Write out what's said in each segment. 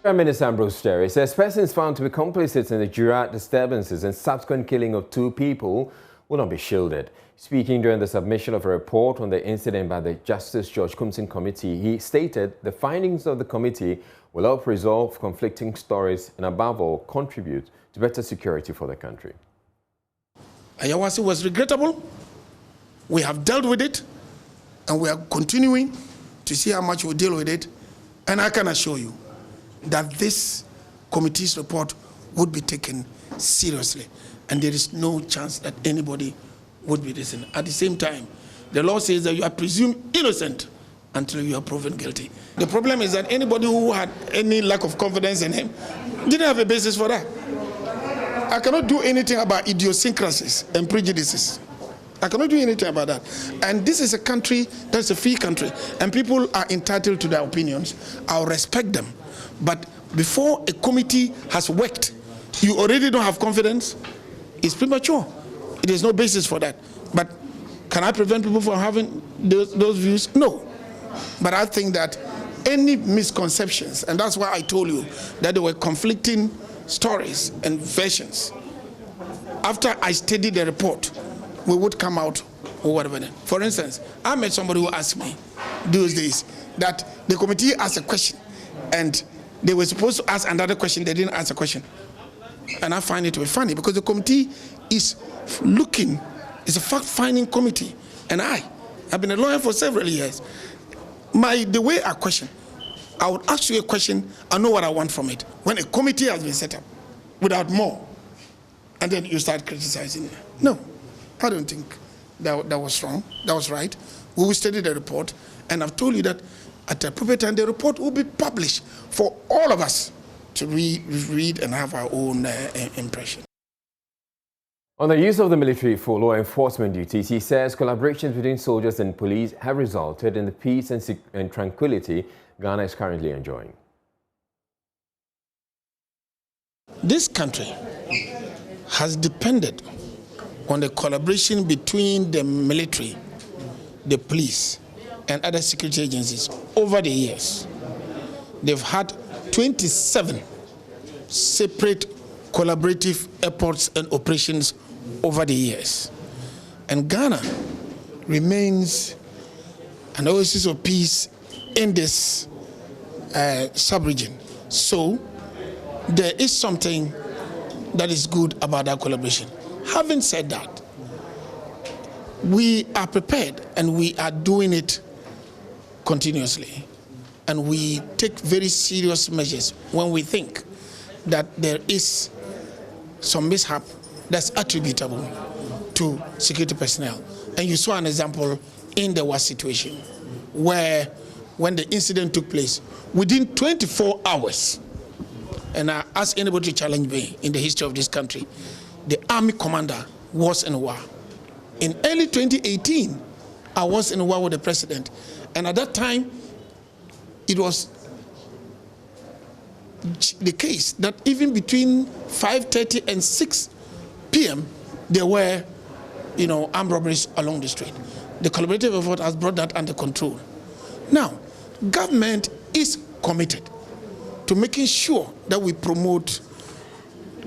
Prime Minister Ambrose Terry says persons found to be complicit in the Jura disturbances and subsequent killing of 2 people will not be shielded. Speaking during the submission of a report on the incident by the Justice George Kumsin Committee, he stated the findings of the committee will help resolve conflicting stories and above all contribute to better security for the country. Ayawasi was regrettable. We have dealt with it and we are continuing to see how much we deal with it. And I can assure you that this committee's report would be taken seriously, and there is no chance that anybody would be listened. At the same time, the law says that you are presumed innocent until you are proven guilty. The problem is that anybody who had any lack of confidence in him didn't have a basis for that. I cannot do anything about idiosyncrasies and prejudices. I cannot do anything about that. And this is a country that's a free country, and people are entitled to their opinions. I'll respect them. But before a committee has worked, you already don't have confidence, it's premature. There is no basis for that. But can I prevent people from having those views? No. But I think that any misconceptions, and that's why I told you that there were conflicting stories and versions. After I studied the report, we would come out or whatever. For instance, I met somebody who asked me those days that the committee asked a question and they were supposed to ask another question, they didn't ask a question. And I find it to be funny because the committee is looking, it's a fact-finding committee. And I've been a lawyer for several years. The way I question, I would ask you a question, I know what I want from it. When a committee has been set up without more, and then you start criticizing. No, I don't think that was wrong, that was right. We will study the report, and I've told you that at the appropriate time, the report will be published for all of us to read and have our own impression. On the use of the military for law enforcement duties, he says collaborations between soldiers and police have resulted in the peace and tranquility Ghana is currently enjoying. This country has depended on the collaboration between the military, the police, and other security agencies over the years. They've had 27 separate collaborative efforts and operations over the years. And Ghana remains an oasis of peace in this sub-region. So there is something that is good about that collaboration. Having said that, we are prepared and we are doing it continuously. And we take very serious measures when we think that there is some mishap that's attributable to security personnel. And you saw an example in the WAS situation where when the incident took place, within 24 hours, and I ask anybody to challenge me in the history of this country, the army commander was in war. In early 2018, I was in war with the president, and at that time, it was the case that even between 5:30 and 6 p.m., there were, armed robberies along the street. The collaborative effort has brought that under control. Now, government is committed to making sure that we promote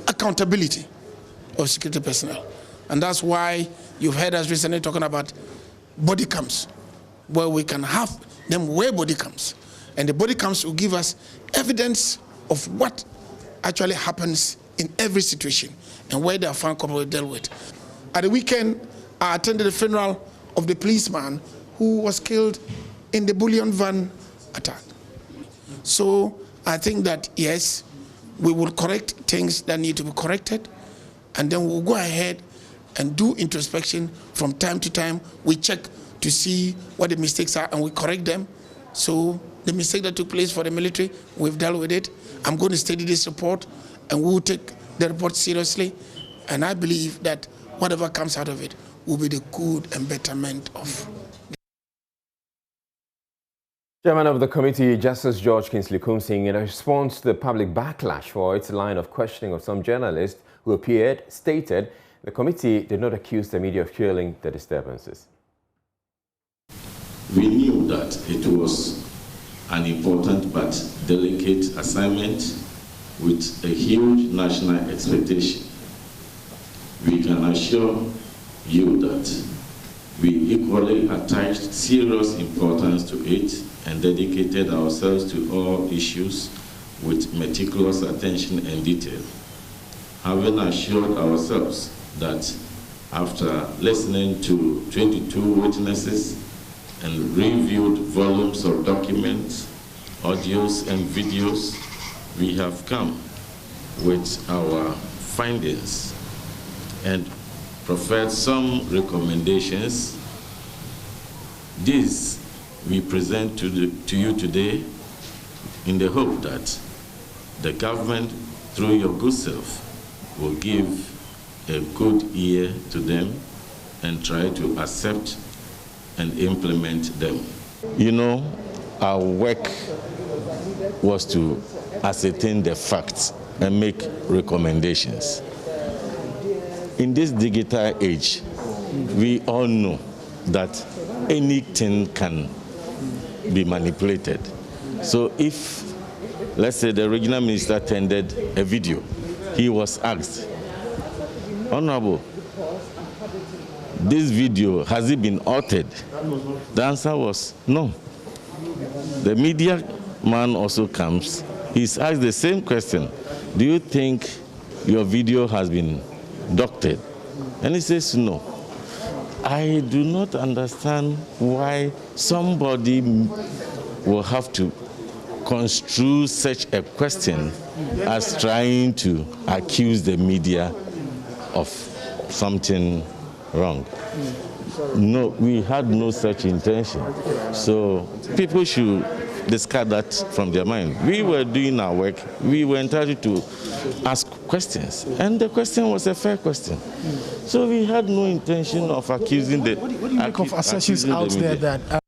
accountability of security personnel. And that's why you've heard us recently talking about body cams, where we can have them wear body cams. And the body cams will give us evidence of what actually happens in every situation and where they are found culpable dealt with. At the weekend, I attended the funeral of the policeman who was killed in the bullion van attack. So I think that, yes, we will correct things that need to be corrected, and then we'll go ahead and do introspection from time to time. We check to see what the mistakes are and we correct them. So the mistake that took place for the military, we've dealt with it. I'm going to study this report and we'll take the report seriously. And I believe that whatever comes out of it will be the good and betterment of. Chairman of the committee, Justice George Kingsley Kumsin, in response to the public backlash for its line of questioning of some journalists who appeared, stated the committee did not accuse the media of fueling the disturbances. We knew that it was an important but delicate assignment with a huge national expectation. We can assure you that we equally attached serious importance to it and dedicated ourselves to all issues with meticulous attention and detail, having assured ourselves that after listening to 22 witnesses and reviewed volumes of documents, audios, and videos, we have come with our findings and proffered some recommendations. These we present to you today in the hope that the government, through your good self, will give a good ear to them and try to accept and implement them. You know, our work was to ascertain the facts and make recommendations. In this digital age, we all know that anything can be manipulated. So if, let's say, the regional minister tendered a video, he was asked, "Honorable, this video, has it been altered?" The answer was no. The media man also comes, he's asked the same question, "Do you think your video has been doctored?" And he says no. I do not understand why somebody will have to construe such a question as trying to accuse the media of something wrong. No, we had no such intention. So people should discard that from their mind. We were doing our work. We were entitled to ask questions. And the question was a fair question. So we had no intention of accusing the... What do you make of assertions out there that...